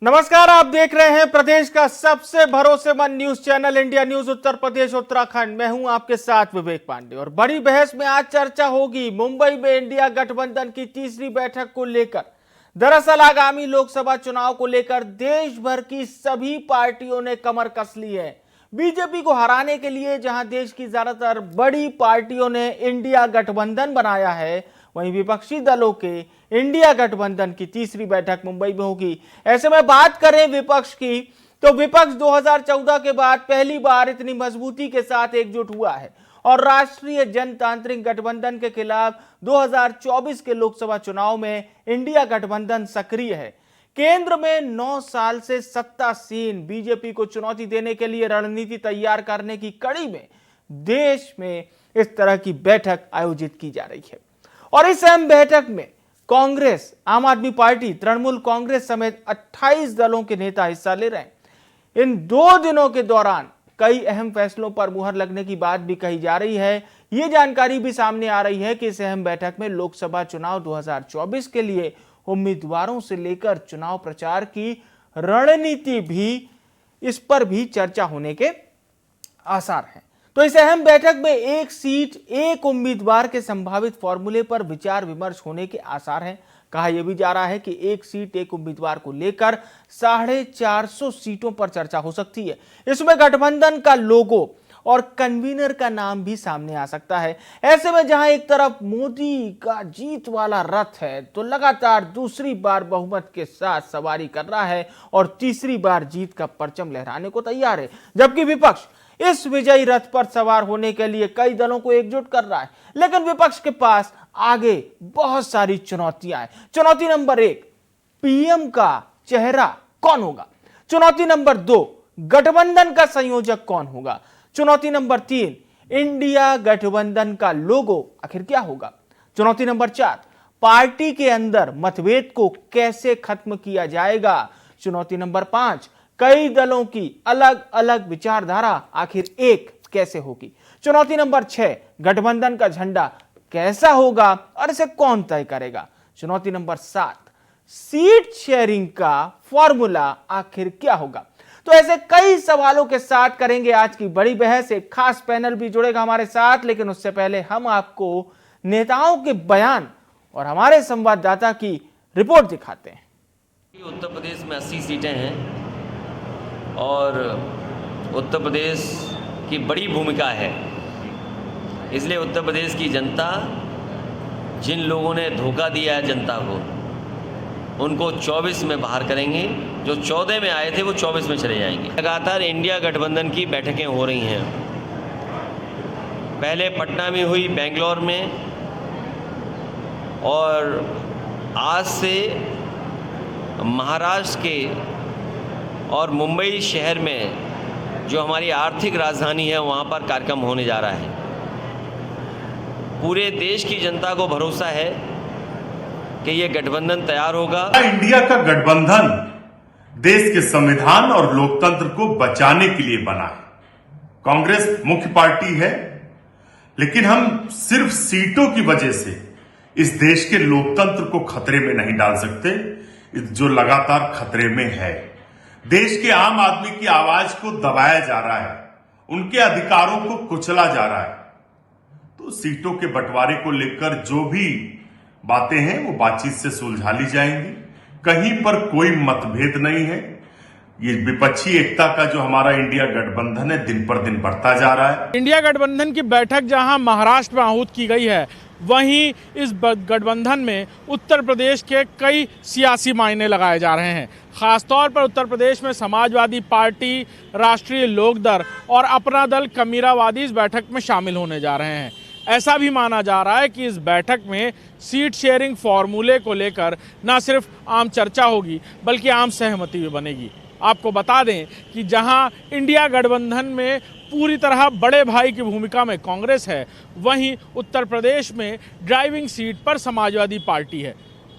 नमस्कार, आप देख रहे हैं प्रदेश का सबसे भरोसेमंद news channel India news Uttar Pradesh Uttarakhand. मैं हूं आपके साथ विवेक पांडे और बड़ी बहस में आज चर्चा होगी मुंबई में इंडिया गठबंधन की तीसरी बैठक को लेकर। दरअसल आगामी लोकसभा चुनाव को लेकर देश भर की सभी पार्टियों ने कमर कस ली है। बीजेपी को हराने के लिए जहां देश की ज्यादातर बड़ी पार्टियों ने इंडिया गठबंधन बनाया है, वहीं विपक्षी दलों के इंडिया गठबंधन की तीसरी बैठक मुंबई में होगी। ऐसे में बात करें विपक्ष की, तो विपक्ष 2014 के बाद पहली बार इतनी मजबूती के साथ एकजुट हुआ है और राष्ट्रीय जनतांत्रिक गठबंधन के खिलाफ 2024 के लोकसभा चुनाव में इंडिया गठबंधन सक्रिय है। केंद्र में 9 साल से सत्तासीन बीजेपी को चुनौती देने के लिए रणनीति तैयार करने की कड़ी में देश में इस तरह की बैठक आयोजित की जा रही है और इस अहम बैठक में कांग्रेस, आम आदमी पार्टी, तृणमूल कांग्रेस समेत 28 दलों के नेता हिस्सा ले रहे हैं। इन 2 दिनों के दौरान कई अहम फैसलों पर मुहर लगने की बात भी कही जा रही है। ये जानकारी भी सामने आ रही है कि इस अहम बैठक में लोकसभा चुनाव 2024 के लिए उम्मीदवारों से लेकर चुनाव प्रचार की रणनीति भी, इस पर भी चर्चा होने के आसार हैं। तो इस अहम बैठक में एक सीट एक उम्मीदवार के संभावित फॉर्मूले पर विचार विमर्श होने के आसार हैं। कहा यह भी जा रहा है कि एक सीट एक उम्मीदवार को लेकर 450 सीटों पर चर्चा हो सकती है। इसमें गठबंधन का लोगो और कन्वीनर का नाम भी सामने आ सकता है। ऐसे में जहां एक तरफ मोदी का जीत वाला रथ है, तो लगातार दूसरी बार बहुमत के साथ सवारी कर रहा है और तीसरी बार जीत का परचम लहराने को तैयार है, जबकि विपक्ष इस विजयी रथ पर सवार होने के लिए कई दलों को एकजुट कर रहा है। लेकिन विपक्ष के पास आगे बहुत सारी चुनौतियां हैं। चुनौती नंबर 1, पीएम का चेहरा कौन होगा। चुनौती नंबर 2, गठबंधन का संयोजक कौन होगा। चुनौती नंबर 3, इंडिया गठबंधन का लोगो आखिर क्या होगा। चुनौती नंबर 4, पार्टी के अंदर मतभेद को कैसे खत्म किया जाएगा। चुनौती नंबर 5, कई दलों की अलग अलग विचारधारा आखिर एक कैसे होगी। चुनौती नंबर 6, गठबंधन का झंडा कैसा होगा और इसे कौन तय करेगा। चुनौती नंबर 7, सीट शेयरिंग का फॉर्मूला आखिर क्या होगा। तो ऐसे कई सवालों के साथ करेंगे आज की बड़ी बहस। एक खास पैनल भी जुड़ेगा हमारे साथ, लेकिन उससे पहले हम आपको नेताओं के बयान और हमारे संवाददाता की रिपोर्ट दिखाते हैं। उत्तर प्रदेश में 80 सीटें हैं और उत्तर प्रदेश की बड़ी भूमिका है, इसलिए उत्तर प्रदेश की जनता, जिन लोगों ने धोखा दिया है जनता को, उनको 24 में बाहर करेंगे। जो 14 में आए थे वो 24 में चले जाएंगे। लगातार इंडिया गठबंधन की बैठकें हो रही हैं। पहले पटना में हुई, बेंगलोर में, और आज से महाराष्ट्र के और मुंबई शहर में, जो हमारी आर्थिक राजधानी है, वहाँ पर कार्यक्रम होने जा रहा है। पूरे देश की जनता को भरोसा है कि ये गठबंधन तैयार होगा। इंडिया का गठबंधन देश के संविधान और लोकतंत्र को बचाने के लिए बना है। कांग्रेस मुख्य पार्टी है, लेकिन हम सिर्फ सीटों की वजह से इस देश के लोकतंत्र को खतरे में नहीं डाल सकते, जो लगातार खतरे में है। देश के आम आदमी की आवाज को दबाया जा रहा है, उनके अधिकारों को कुचला जा रहा है। तो सीटों के बंटवारे को लेकर जो भी बातें हैं वो बातचीत से सुलझा ली जाएंगी। कहीं पर कोई मतभेद नहीं है। ये विपक्षी एकता का जो हमारा इंडिया गठबंधन है, दिन पर दिन बढ़ता जा रहा है। इंडिया गठबंधन की बैठक जहां महाराष्ट्र में आहूत की गई है, वहीं इस गठबंधन में उत्तर प्रदेश के कई सियासी मायने लगाए जा रहे हैं। खासतौर पर उत्तर प्रदेश में समाजवादी पार्टी, राष्ट्रीय लोकदल और अपना दल कमीरावादी इस बैठक में शामिल होने जा रहे हैं। ऐसा भी माना जा रहा है कि इस बैठक में सीट शेयरिंग फॉर्मूले को लेकर न सिर्फ आम चर्चा होगी, बल्कि आम सहमति भी बनेगी। आपको बता दें कि जहां इंडिया गठबंधन में पूरी तरह बड़े भाई की भूमिका में कांग्रेस है, वहीं उत्तर प्रदेश में ड्राइविंग सीट पर समाजवादी पार्टी है।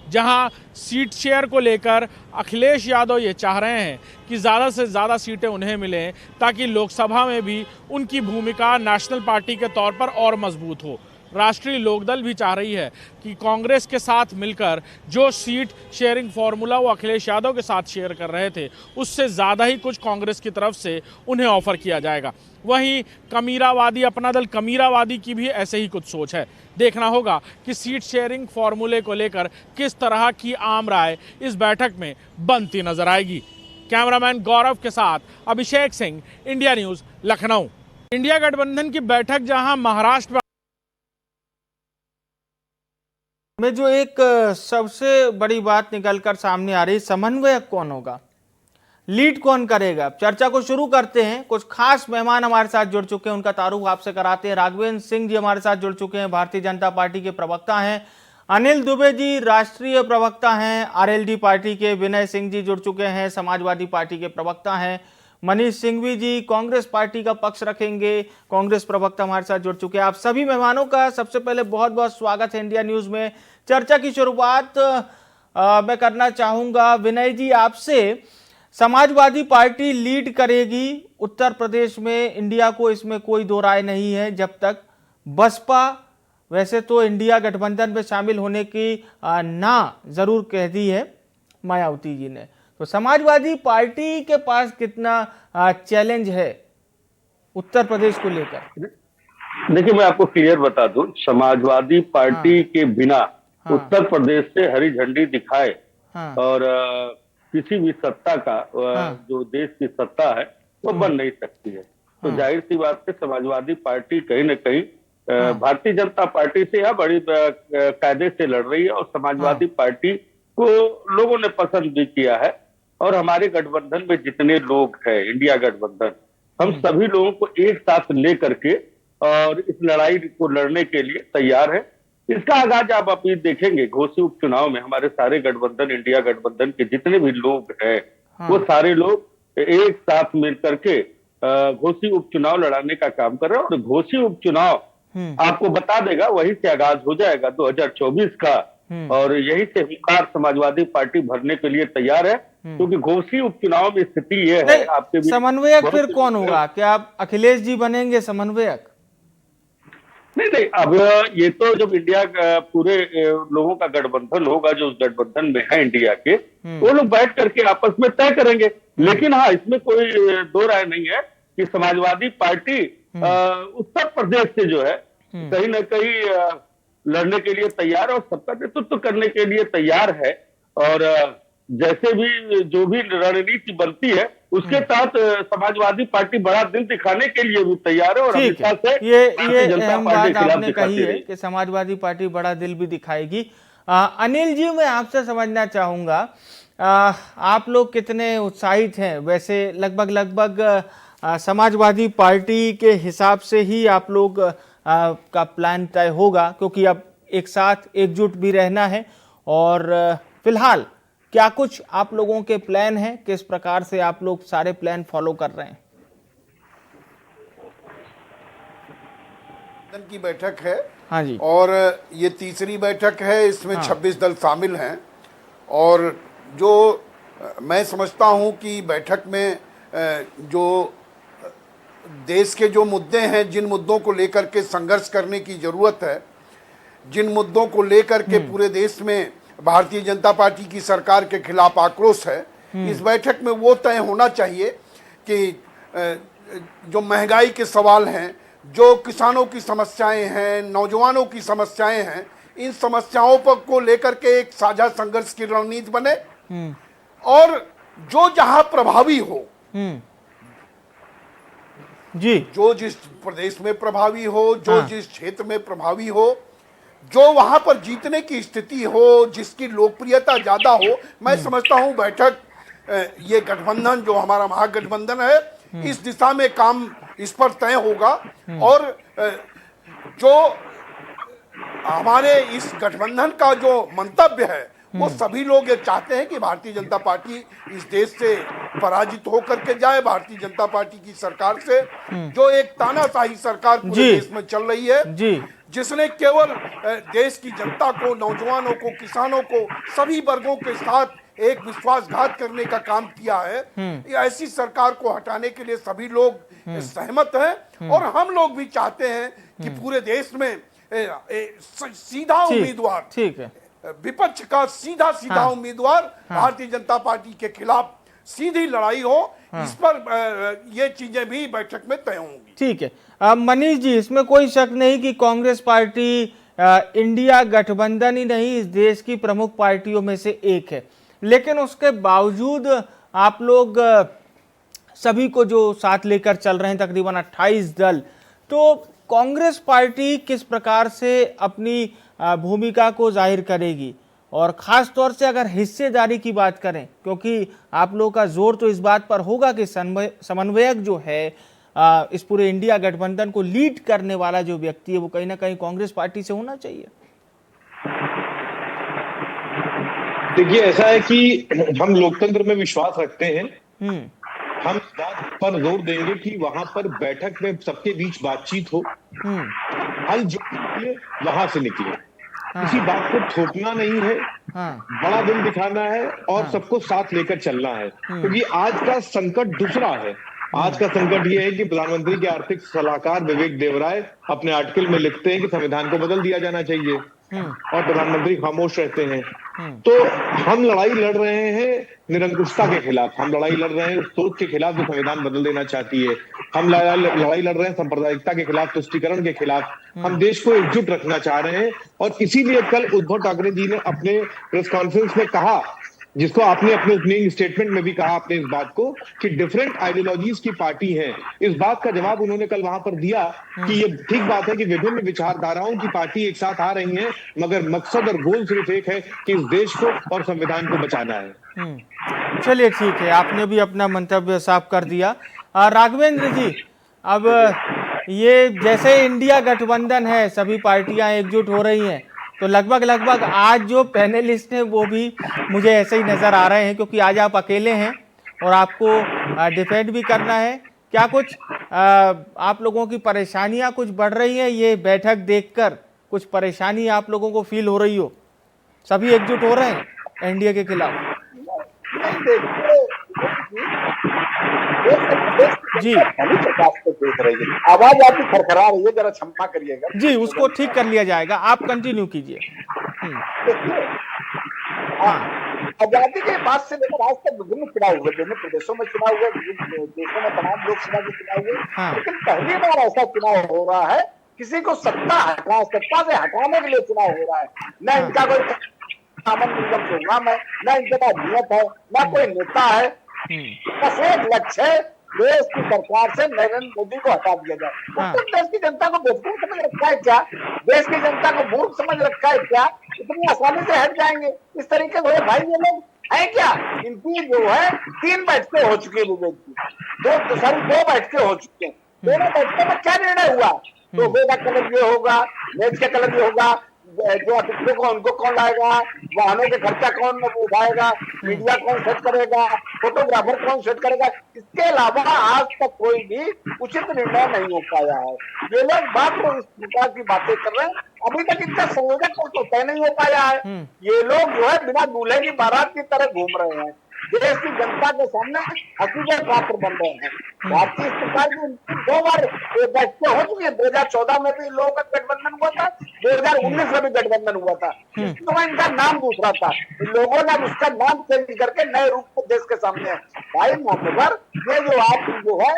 जहां सीट शेयर को लेकर अखिलेश यादव ये चाह रहे हैं कि ज़्यादा से ज़्यादा सीटें उन्हें मिलें, ताकि लोकसभा में भी उनकी भूमिका नेशनल पार्टी के तौर पर और मजबूत हो। राष्ट्रीय लोकदल भी चाह रही है कि कांग्रेस के साथ मिलकर जो सीट शेयरिंग फॉर्मूला वो अखिलेश यादव के साथ शेयर कर रहे थे उससे ज़्यादा ही कुछ कांग्रेस की तरफ से उन्हें ऑफर किया जाएगा। वहीं कमीरावादी अपना दल कमीरावादी की भी ऐसे ही कुछ सोच है। देखना होगा कि सीट शेयरिंग फॉर्मूले को लेकर किस तरह की आम राय इस बैठक में बनती नजर आएगी। कैमरामैन गौरव के साथ Abhishek Singh, India news, Lucknow. India गठबंधन की बैठक जहां महाराष्ट्र में जो एक सबसे बड़ी बात निकलकर सामने आ रही, समन्वयक कौन होगा, लीड कौन करेगा। चर्चा को शुरू करते हैं। कुछ खास मेहमान हमारे साथ जुड़ चुके हैं, उनका तारुफ आपसे कराते हैं। राघवेंद्र सिंह जी हमारे साथ जुड़ चुके हैं, भारतीय जनता पार्टी के प्रवक्ता हैं। अनिल दुबे जी राष्ट्रीय प्रवक्ता हैं आरएलडी पार्टी के। विनय सिंह जी जुड़ चुके हैं, समाजवादी पार्टी के प्रवक्ता हैं। मनीष सिंघवी जी कांग्रेस पार्टी का पक्ष रखेंगे, कांग्रेस प्रवक्ता हमारे साथ जुड़ चुके हैं। आप सभी मेहमानों का सबसे पहले बहुत बहुत स्वागत है इंडिया न्यूज में। चर्चा की शुरुआत मैं करना चाहूंगा विनय जी आपसे। समाजवादी पार्टी लीड करेगी उत्तर प्रदेश में इंडिया को, इसमें कोई दो राय नहीं है। जब तक बसपा वैसे तो इंडिया गठबंधन में शामिल होने की ना जरूर कह दी है मायावती जी ने, तो समाजवादी पार्टी के पास कितना चैलेंज है उत्तर प्रदेश को लेकर। देखिए, मैं आपको क्लियर बता दूं, समाजवादी पार्टी के बिना उत्तर प्रदेश से हरी झंडी दिखाए और किसी भी सत्ता का जो देश की सत्ता है वो बन नहीं सकती है। तो जाहिर सी बात है समाजवादी पार्टी कहीं न कहीं भारतीय जनता पार्टी से यह बड़ी कायदे से लड़ रही है और समाजवादी पार्टी को लोगों ने पसंद भी किया है। और हमारे गठबंधन में जितने लोग हैं, इंडिया गठबंधन, हम सभी लोगों को एक साथ लेकर के और इस लड़ाई को लड़ने के लिए तैयार है। इसका आगाज आप अभी देखेंगे घोसी उपचुनाव में हमारे सारे गठबंधन, इंडिया गठबंधन के जितने भी लोग हैं वो सारे लोग एक साथ मिलकर के घोसी उपचुनाव लड़ाने का काम कर रहे हैं। और घोसी उपचुनाव आपको बता देगा, वहीं से आगाज हो जाएगा 2024 का। और यही से हुंकार समाजवादी पार्टी भरने के लिए तैयार है, क्योंकि घोसी उपचुनाव में स्थिति ये है। आपके समन्वयक फिर कौन होगा? क्या आप अखिलेश जी बनेंगे समन्वयक? नहीं, अब ये तो जब इंडिया पूरे लोगों का गठबंधन होगा, जो उस गठबंधन में है इंडिया के, वो लोग बैठ करके आपस में तय करेंगे। लेकिन हाँ, इसमें कोई दो राय नहीं है कि समाजवादी पार्टी उत्तर प्रदेश से जो है कहीं ना कहीं लड़ने के लिए तैयार है और सबका नेतृत्व करने के लिए तैयार है। और जैसे भी जो भी रणनीति बनती है उसके तहत समाजवादी पार्टी बड़ा दिल दिखाने के लिए भी तैयार है। और हमेशा से ये अहम बात आपने कही है कि समाजवादी पार्टी बड़ा दिल भी दिखाएगी। अनिल जी, मैं आपसे समझना चाहूंगा, आप लोग कितने उत्साहित हैं? वैसे लगभग समाजवादी पार्टी के हिसाब से ही आप लोग का प्लान तय होगा, क्योंकि अब एक साथ एकजुट भी रहना है। और फिलहाल क्या कुछ आप लोगों के प्लान हैं? किस प्रकार से आप लोग सारे प्लान फॉलो कर रहे हैं? की बैठक है। हाँ जी। और ये तीसरी बैठक है, इसमें 26 दल शामिल हैं। और जो मैं समझता हूं कि बैठक में जो देश के जो मुद्दे हैं, जिन मुद्दों को लेकर के संघर्ष करने की जरूरत है, जिन मुद्दों को लेकर के पूरे देश में भारतीय जनता पार्टी की सरकार के खिलाफ आक्रोश है, इस बैठक में वो तय होना चाहिए कि जो महंगाई के सवाल हैं, जो किसानों की समस्याएं हैं, नौजवानों की समस्याएं हैं, इन समस्याओं पर को लेकर के एक साझा संघर्ष की रणनीति बने। और जो जहां प्रभावी हो, जी, जो जिस प्रदेश में प्रभावी हो, जो जिस क्षेत्र में प्रभावी हो, जो वहां पर जीतने की स्थिति हो, जिसकी लोकप्रियता ज्यादा हो, मैं समझता हूं बैठक ये गठबंधन जो हमारा महागठबंधन है, इस दिशा में काम इस पर तय होगा। और जो हमारे इस गठबंधन का जो मंतव्य है, वो सभी लोग ये चाहते हैं कि भारतीय जनता पार्टी इस देश से पराजित होकर के जाए। भारतीय जनता पार्टी की सरकार से, जो एक तानाशाही सरकार पूरे देश में चल रही है, जिसने केवल देश की जनता को, नौजवानों को, किसानों को, सभी वर्गों के साथ एक विश्वासघात करने का काम किया है, ऐसी सरकार को हटाने के लिए सभी लोग सहमत हैं। और हम लोग भी चाहते हैं कि पूरे देश में सीधा उम्मीदवार, ठीक है, विपक्ष का सीधा हाँ, उम्मीदवार भारतीय जनता पार्टी के खिलाफ सीधी लड़ाई हो, इस पर ये चीजें भी बैठक में तय होंगी। ठीक है। मनीष जी, इसमें कोई शक नहीं कि कांग्रेस पार्टी इंडिया गठबंधन ही नहीं, इस देश की प्रमुख पार्टियों में से एक है, लेकिन उसके बावजूद आप लोग सभी को जो साथ लेकर चल रहे हैं, तकरीबन 28 दल, तो कांग्रेस पार्टी किस प्रकार से अपनी भूमिका को जाहिर करेगी, और खास तौर से अगर हिस्सेदारी की बात करें, क्योंकि आप लोगों का जोर तो इस बात पर होगा कि समन्वयक जो है इस पूरे इंडिया गठबंधन को लीड करने वाला जो व्यक्ति है वो कहीं ना कहीं कांग्रेस पार्टी से होना चाहिए। देखिए, ऐसा है कि हम लोकतंत्र में विश्वास रखते हैं। हम इस बात पर जोर देंगे कि वहां पर बैठक में सबके बीच बातचीत हो, हल जो निकले वहां से निकले। किसी बात को थोपना नहीं है, बड़ा दिल दिखाना है और सबको साथ लेकर चलना है, क्योंकि आज का संकट दूसरा है। आज का संकट यह है कि प्रधानमंत्री के आर्थिक सलाहकार विवेक देवराय अपने आर्टिकल में लिखते हैं कि संविधान को बदल दिया जाना चाहिए और प्रधानमंत्री खामोश रहते हैं। तो हम लड़ाई लड़ रहे हैं निरंकुशता के खिलाफ, हम लड़ाई लड़ रहे हैं उस सोच के खिलाफ जो संविधान बदल देना चाहती है, हम लड़ाई लड़ रहे हैं सांप्रदायिकता के खिलाफ, तुष्टीकरण के खिलाफ। हम देश को एकजुट रखना चाह रहे हैं और इसीलिए कल उद्धव ठाकरे जी ने अपने प्रेस कॉन्फ्रेंस में कहा, जिसको आपने अपने ओपनिंग स्टेटमेंट में भी कहा आपने इस बात को, कि डिफरेंट आइडियोलॉजीज की पार्टी है। इस बात का जवाब उन्होंने कल वहां पर दिया कि ये ठीक बात है कि विभिन्न विचारधाराओं की पार्टी एक साथ आ रही है, मगर मकसद और गोल सिर्फ एक है कि इस देश को और संविधान को बचाना है। चलिए ठीक है, आपने भी अपना मंतव्य साफ कर दिया। राघवेंद्र जी, अब ये जैसे इंडिया गठबंधन है, सभी पार्टियां एकजुट हो रही हैं, तो लगभग आज जो पैनलिस्ट हैं वो भी मुझे ऐसे ही नज़र आ रहे हैं, क्योंकि आज आप अकेले हैं और आपको डिफेंड भी करना है। क्या कुछ आप लोगों की परेशानियां कुछ बढ़ रही हैं, ये बैठक देखकर कुछ परेशानी आप लोगों को फील हो रही हो? सभी एकजुट हो रहे हैं एनडीए के खिलाफ? जी देख रही है, आवाज आपकी खरखरा रही है, जरा क्षमा करिएगा। जी, उसको ठीक कर लिया जाएगा, आप कंटिन्यू कीजिए। आजादी के बाद से लेकर आज तक विभिन्न चुनाव हुए, विभिन्न प्रदेशों में चुनाव हुए, विभिन्न देशों में तमाम लोकसभा के चुनाव हुए, लेकिन पहली बार ऐसा चुनाव हो रहा है किसी को सत्ता से हटाने के लिए चुनाव हो रहा है। न इनका कोई सामान्य निगम प्रोग्राम है, न इनके पास नियत है, न कोई नेता है, बस एक लक्ष्य है, देश की सरकार से नरेंद्र मोदी को हटा दिया जाए। तो देश की जनता को बेवकूफ समझ रखा है क्या? देश की जनता को मूर्ख समझ रखा है क्या? इतनी आसानी से हट जाएंगे इस तरीके से? भाई ये लोग है क्या? इनकी जो है 3 बैठकें हो चुकी है विवेक की, 2 बैठकें हो चुकी हैं। दोनों बैठकों में क्या निर्णय हुआ? तो का कलर ये होगा, मेज का कलर ये होगा, जो अतिथियों को उनको कौन लाएगा, वाहनों के खर्चा कौन उठाएगा, मीडिया कौन सेट करेगा, फोटोग्राफर कौन सेट करेगा, इसके अलावा आज तक कोई भी उचित निर्णय नहीं हो पाया है। ये लोग मात्र इस प्रकार की बातें कर रहे हैं, अभी तक इनका संयोजक तो तय नहीं हो पाया है। ये लोग जो है बिना दूल्हे की बारात की तरह घूम रहे हैं, देश की जनता के सामने हंसी के पात्र बन रहे हैं। भारतीय सरकार की 2 बार बैठकें हो चुकी है, 2014 में भी लोगों का गठबंधन हुआ था, 2019 में भी गठबंधन हुआ था, तो इनका नाम दूसरा था, लोगों ने उसका नाम चेंज करके नए रूप में देश के सामने है। भाई मान्यवर, ये जो आप जो है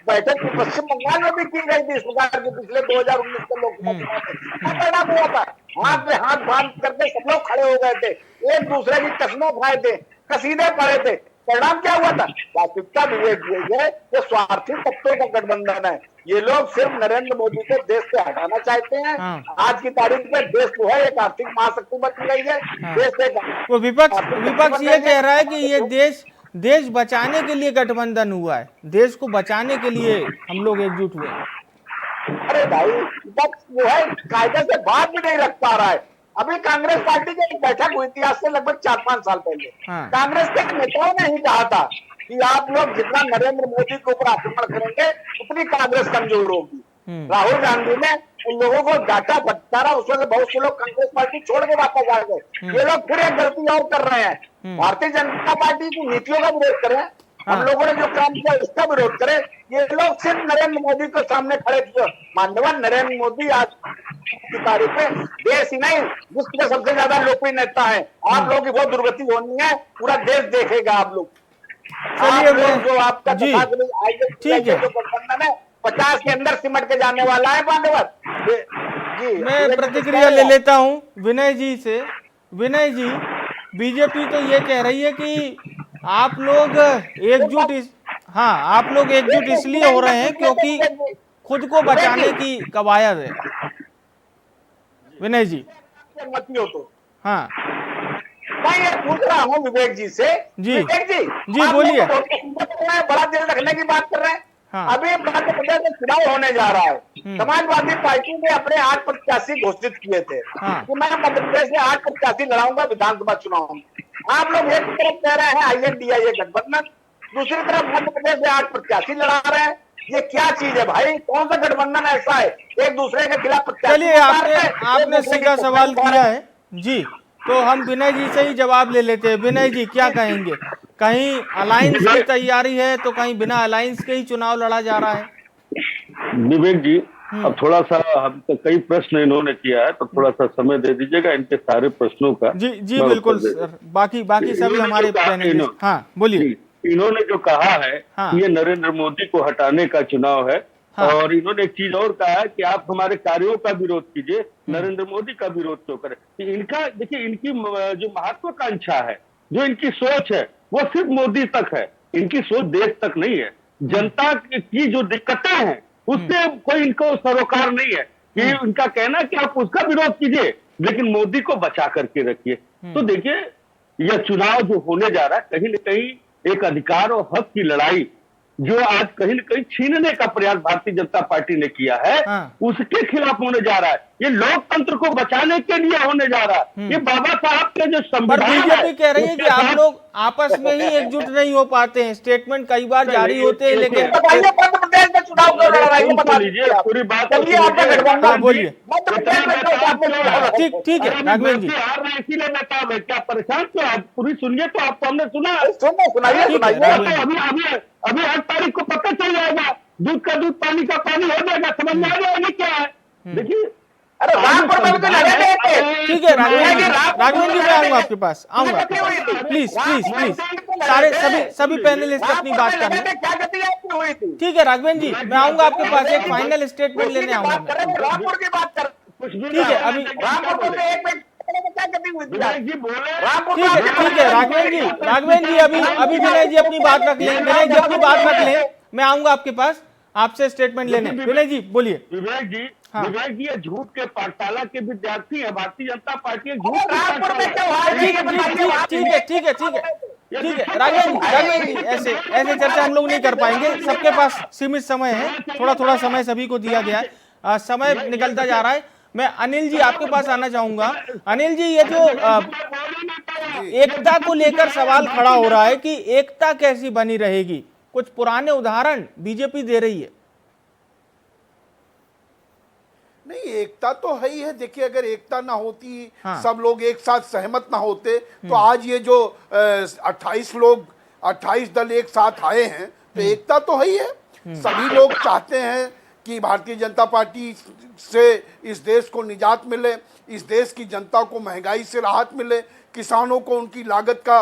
बैठक पश्चिम बंगाल में भी की गई थी इस प्रकार की, पिछले 2019 के लोकसभा चुनाव में परिणाम हुआ था, हाथ में हाथ बांध करके सब लोग खड़े हो गए थे, एक दूसरे की कसमें खाए थे, कसीदे पड़े थे। परिणाम क्या हुआ था? वास्तविकता विवेक ये स्वार्थी तत्वों का गठबंधन है। ये लोग सिर्फ नरेंद्र मोदी को देश से हटाना चाहते हैं। आज की तारीख में देश जो है एक आर्थिक महाशक्ति बन गई है। देश वो विपक्ष ये कह रहा है कि ये देश बचाने के लिए गठबंधन हुआ है, देश को बचाने के लिए हम लोग एकजुट हुए हैं। अरे भाई, विपक्ष जो है कायदे से बात भी नहीं रख पा रहा है। अभी कांग्रेस पार्टी की एक बैठक हुई थी आज से लगभग 4-5 साल पहले। कांग्रेस के नेताओं ने ही कहा था कि आप लोग जितना नरेंद्र मोदी के ऊपर आक्रमण करेंगे उतनी कांग्रेस कमजोर होगी। राहुल गांधी ने उन लोगों को डांटा फटकारा, उसमें से बहुत से लोग कांग्रेस पार्टी छोड़ के वापस आ गए। ये लोग फिर एक गलती और कर रहे हैं, भारतीय जनता पार्टी की नीतियों का विरोध कर रहे हैं। हम लोगों ने जो काम किया उसका विरोध करें। ये लोग सिर्फ नरेंद्र मोदी को सामने खड़े किए। माननीय नरेंद्र मोदी आज की तारीख में देश ही नहीं विश्व के सबसे ज्यादा लोकप्रिय नेता है। आप लोगों की बहुत दुर्गति होनी है, पूरा देश देखेगा। आप लोग जो आपका जी ठीक है, जो गठबंधन है 50 के अंदर सिमट के जाने वाला है पांडवत जी। मैं प्रतिक्रिया ले लेता हूं विनय जी से। विनय जी, बीजेपी तो ये कह रही है कि आप लोग आप लोग एकजुट इसलिए हो रहे हैं क्योंकि खुद को बचाने की कवायद है। विनय जी मत हो तो हाँ, मैं ये पूछ रहा हूँ विवेक जी से। जी विवेक जी बोलिए। बड़ा दिल रखने की बात कर रहे हैं। हाँ। अभी मध्य प्रदेश में चुनाव होने जा रहा है। समाजवादी पार्टी ने अपने 8 प्रत्याशी घोषित किए थे कि मैं मध्य प्रदेश में 8 प्रत्याशी लड़ाऊंगा विधानसभा चुनाव में। आप लोग एक तरफ कह रहे हैं INDIA गठबंधन, दूसरी तरफ मध्य प्रदेश में 8 प्रत्याशी लड़ा रहे हैं। ये क्या चीज है भाई? कौन सा गठबंधन ऐसा है एक दूसरे के खिलाफ प्रत्याशी? चलिए, आपने सीधा सवाल किया है जी, तो हम विनय जी से ही जवाब ले लेते हैं। विनय जी क्या कहेंगे? कहीं अलायंस की तैयारी है तो कहीं बिना अलायंस के ही चुनाव लड़ा जा रहा है? विवेक जी, अब थोड़ा सा हम तो कई प्रश्न इन्होंने किया है, तो थोड़ा सा समय दे दीजिएगा इनके सारे प्रश्नों का। जी जी बिल्कुल सर, बाकी सभी हमारे पैनलिस्ट। हाँ बोलिए। इन्होंने जो कहा है ये नरेंद्र मोदी को हटाने का चुनाव है। और इन्होंने एक चीज और कहा है कि आप हमारे कार्यों का विरोध कीजिए, नरेंद्र मोदी का विरोध क्यों करें। इनका देखिए, इनकी जो महत्वाकांक्षा है, जो इनकी सोच है, वो सिर्फ मोदी तक है। इनकी सोच देश तक नहीं है। जनता की जो दिक्कतें हैं उससे कोई इनको सरोकार नहीं है कि इनका कहना है कि आप उसका विरोध कीजिए लेकिन मोदी को बचा करके रखिए। तो देखिए, यह चुनाव जो होने जा रहा है कहीं न कहीं एक अधिकार और हक की लड़ाई जो आज कहीं न कहीं छीनने का प्रयास भारतीय जनता पार्टी ने किया है, उसके खिलाफ होने जा रहा है। ये लोकतंत्र को बचाने के लिए होने जा रहा है। ये बाबा साहब के जो संविधान है, बीजेपी कह रही है कि आप लोग आपस में ही एकजुट नहीं हो पाते हैं। स्टेटमेंट कई बार जारी होते हैं लेकिन पूरी बात बोलिए। ठीक है राघवेंद्र जी, इसीलिए मैं कहा क्या परेशान क्यों? आप पूरी सुनिए तो आपको हमने सुना। अभी 8 तारीख को पता चल जाएगा, दूध का दूध पानी का पानी हो जाएगा, समझ में आ जाएगा क्या है। देखिए, ठीक है राघवेंद्र जी, मैं आऊंगा आपके पास, आऊंगा प्लीज। सारे सभी पैनलिस्ट अपनी बात कर लें। ठीक है राघवेंद्र जी, मैं आऊंगा आपके पास, एक फाइनल स्टेटमेंट लेने आऊंगा। ठीक है, अभी ठीक है राघवेंद्र जी, अभी विनय जी अपनी बात रख लें। मैं आऊंगा आपके पास आपसे स्टेटमेंट लेने। विनय जी बोलिए। विवेक जी, ये झूठ के पाठशाला के विद्यार्थी है। भारतीय जनता पार्टी झूठ के पाठशाला। ठीक है राघवेंद्र जी, ऐसे चर्चा हम लोग नहीं कर पाएंगे। सबके पास सीमित समय है, थोड़ा समय सभी को दिया गया है, समय निकलता जा रहा है। मैं अनिल जी आपके पास आना चाहूंगा। अनिल जी, ये जो एकता को लेकर सवाल खड़ा हो रहा है कि एकता कैसी बनी रहेगी, कुछ पुराने उदाहरण बीजेपी दे रही है। नहीं, एकता तो है ही है। देखिए, अगर एकता ना होती, सब लोग एक साथ सहमत ना होते, तो आज ये जो 28 दल एक साथ आए हैं, तो एकता तो है ही है। सभी लोग चाहते हैं कि भारतीय जनता पार्टी से इस देश को निजात मिले, इस देश की जनता को महंगाई से राहत मिले, किसानों को उनकी लागत का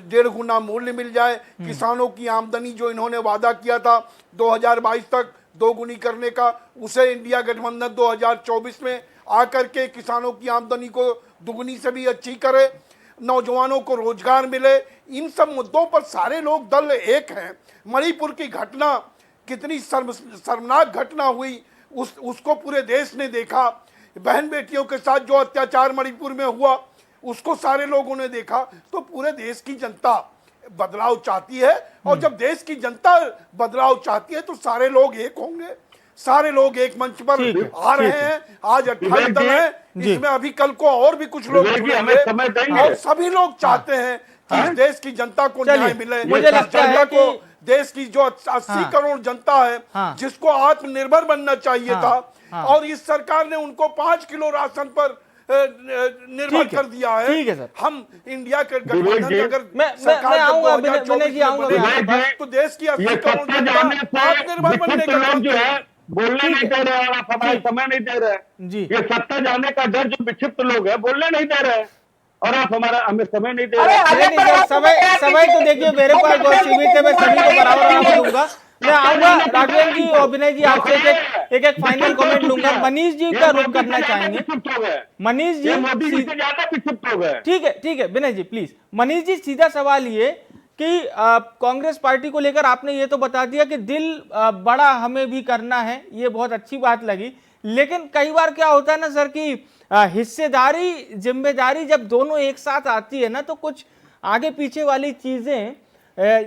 1.5 गुना मूल्य मिल जाए, किसानों की आमदनी जो इन्होंने वादा किया था 2022 तक 2 गुनी करने का, उसे इंडिया गठबंधन 2024 में आकर के किसानों की आमदनी को दुगनी से भी अच्छी करे, नौजवानों को रोजगार मिले। इन सब मुद्दों पर सारे लोग दल एक हैं। मणिपुर की घटना कितनी शर्मनाक घटना हुई, उसको पूरे देश ने देखा। बहन बेटियों के साथ जो अत्याचार मणिपुर में हुआ उसको सारे लोगों ने देखा। तो पूरे देश की जनता बदलाव चाहती है, और जब देश की जनता बदलाव चाहती है तो सारे लोग एक होंगे, सारे लोग एक मंच पर आ रहे हैं। आज 28 दल है, इसमें अभी कल को और भी कुछ लोग जुड़ेंगे, और सभी लोग चाहते हैं कि इस देश की जनता को न्याय मिले। मुझे लगता है कि देश की जो 80 करोड़ जनता है, जिसको आत्मनिर्भर बनना चाहिए था, और इस सरकार ने उनको 5 किलो राशन पर निर्भर ठीक है, कर दिया है। ठीक है सर। हम इंडिया के गठबंधन अगर मैं सरकार आऊंगा, जब 2024 विनय जी आऊंगा, में मैं बनेगी, तो देश की असली करोड़ जनता आत्मनिर्भर बनने का काम जो है करेगी। बोलने नहीं दे रहे हैं, आप हमारे समय नहीं दे रहे हैं। जी। ये सत्ता जाने का डर जो विक्षिप्त लोग हैं बोलने नहीं दे रहे हैं, और आप हमें समय नहीं दे अरे रहे हैं। नहीं सर, समय तो देखिए मेरे पास बहुत सीमित है, मैं सभी को बराबर आराम दूंगा। मैं आऊंगा राघवेंद्र जी और विनय जी, आपसे एक फाइनल कमेंट लूंगा। मनीष जी का रुख करना चाहेंगे। मनीष जी मोदी जी से ज्यादा विक्षिप्त हो गए। ठीक है विनय जी प्लीज। मनीष जी, सीधा सवाल ये कि कांग्रेस पार्टी को लेकर आपने ये तो बता दिया कि दिल बड़ा हमें भी करना है, ये बहुत अच्छी बात लगी, लेकिन कई बार क्या होता है ना सर कि हिस्सेदारी जिम्मेदारी जब दोनों एक साथ आती है ना, तो कुछ आगे पीछे वाली चीजें,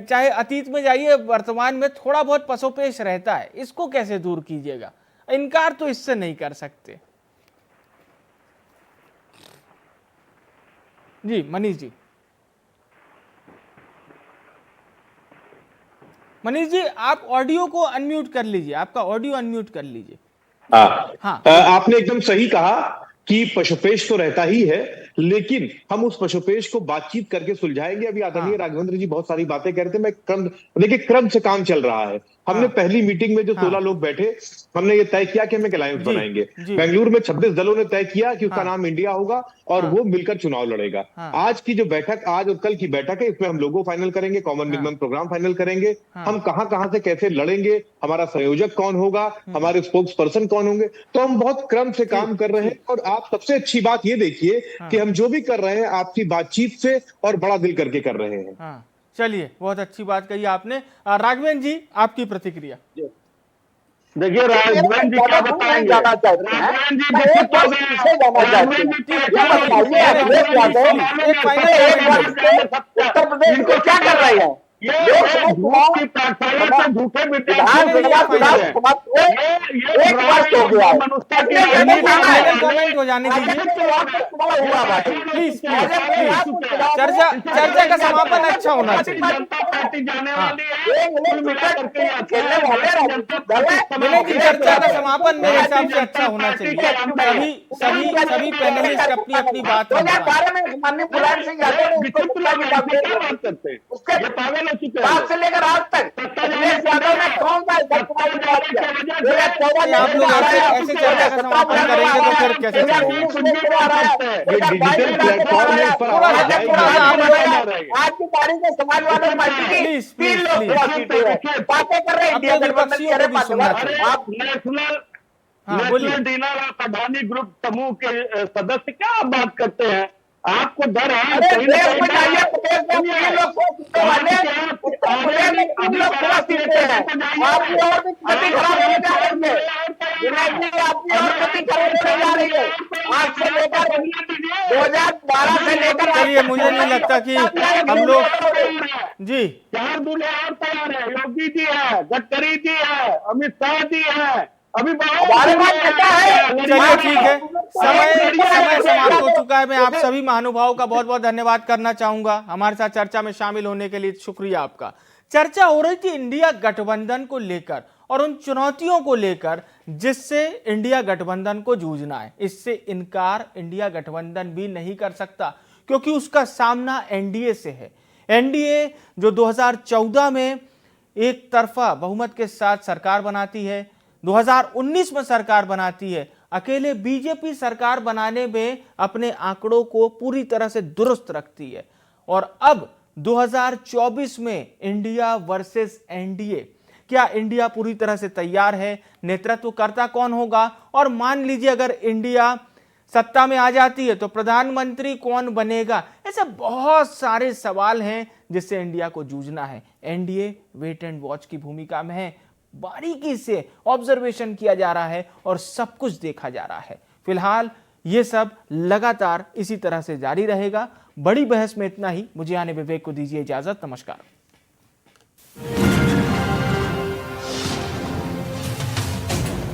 चाहे अतीत में जाइए वर्तमान में, थोड़ा बहुत पसोपेश रहता है। इसको कैसे दूर कीजिएगा? इनकार तो इससे नहीं कर सकते। जी मनीष जी। मनीष जी, आप ऑडियो को अनम्यूट कर लीजिए, आपका ऑडियो अनम्यूट कर लीजिए। हाँ। आपने एकदम सही कहा कि पशुपेश तो रहता ही है, लेकिन हम उस पशुपेश को बातचीत करके सुलझाएंगे। अभी आदरणीय राघवेंद्र जी बहुत सारी बातें कह रहे थे, मैं देखिए क्रम से काम चल रहा है। हमने पहली मीटिंग में जो 16 लोग बैठे, हमने ये तय किया कि हम एक अलायंस बनाएंगे। बेंगलुरु में 26 दलों ने तय किया कि उसका नाम इंडिया होगा और वो मिलकर चुनाव लड़ेगा। आज की जो बैठक, आज और कल की बैठक है, इसमें हम लोगो फाइनल करेंगे, कॉमन मिनिमम प्रोग्राम फाइनल करेंगे, हम कहां से कैसे लड़ेंगे, हमारा संयोजक कौन होगा, हमारे स्पोक्स पर्सन कौन होंगे। तो हम बहुत क्रम से काम कर रहे हैं। और आप सबसे अच्छी बात ये देखिए कि हम जो भी कर रहे हैं आपकी बातचीत से और बड़ा दिल करके कर रहे हैं। चलिए, बहुत अच्छी बात कही आपने। राघवेंद्र जी, आपकी प्रतिक्रिया। देखिए राघवेंद्र जी क्या बताएंगे, जाना चाहते हैं, मैं एक बात पीछे जाना चाहती हूँ। ये बताइए अखिलेश यादव उत्तर प्रदेश में क्या कर रहे हैं? लोकसभा चुनाव विधानसभा चुनाव एक वर्ष हो गया है, कमेंट हो जाने दीजिए हुआ भाई। प्लीज। चर्चा का समापन अच्छा होना चाहिए। विनय जी, चर्चा का समापन मेरे हिसाब से अच्छा होना चाहिए। सभी पैनलिस्ट अपनी अपनी बात में माननीय मुलायम सिंह यादव ने उसके बाद से लेकर आज तक अखिलेश यादव ने कौन सा बात किया? आप लोग ऐसे चर्चा का समापन करेंगे तो फिर कैसे चलेगा? आज की तारीख में समाजवादी पार्टी की 3 लोग बातें कर रहे हैं। आप नेशनल डीलर और अडानी ग्रुप समूह के सदस्य क्या आप बात करते हैं? आपको डर है? चलिए, मुझे नहीं लगता कि हम लोग जी 4 दूल्हे और तैयार है। योगी जी है, गडकरी जी है, अमित शाह जी है, अभी चलिए ठीक है, समय समाप्त हो चुका है। मैं आप सभी महानुभावों का बहुत बहुत धन्यवाद करना चाहूंगा हमारे साथ चर्चा में शामिल होने के लिए। शुक्रिया आपका। चर्चा हो रही थी इंडिया गठबंधन को लेकर और उन चुनौतियों को लेकर जिससे इंडिया गठबंधन को जूझना है। इससे इनकार इंडिया गठबंधन भी नहीं कर सकता, क्योंकि उसका सामना एनडीए से है। एनडीए जो 2014 में एक तरफा बहुमत के साथ सरकार बनाती है, 2019 में सरकार बनाती है, अकेले बीजेपी सरकार बनाने में अपने आंकड़ों को पूरी तरह से दुरुस्त रखती है। और अब 2024 में इंडिया वर्सेस एनडीए, क्या इंडिया पूरी तरह से तैयार है? नेतृत्वकर्ता कौन होगा? और मान लीजिए अगर इंडिया सत्ता में आ जाती है तो प्रधानमंत्री कौन बनेगा? ऐसे बहुत सारे सवाल हैं जिससे इंडिया को जूझना है। एनडीए वेट एंड वॉच की भूमिका में है, बारीकी से ऑब्जर्वेशन किया जा रहा है और सब कुछ देखा जा रहा है। फिलहाल ये सब लगातार इसी तरह से जारी रहेगा। बड़ी बहस में इतना ही। मुझे आने विवेक को दीजिए इजाजत। नमस्कार।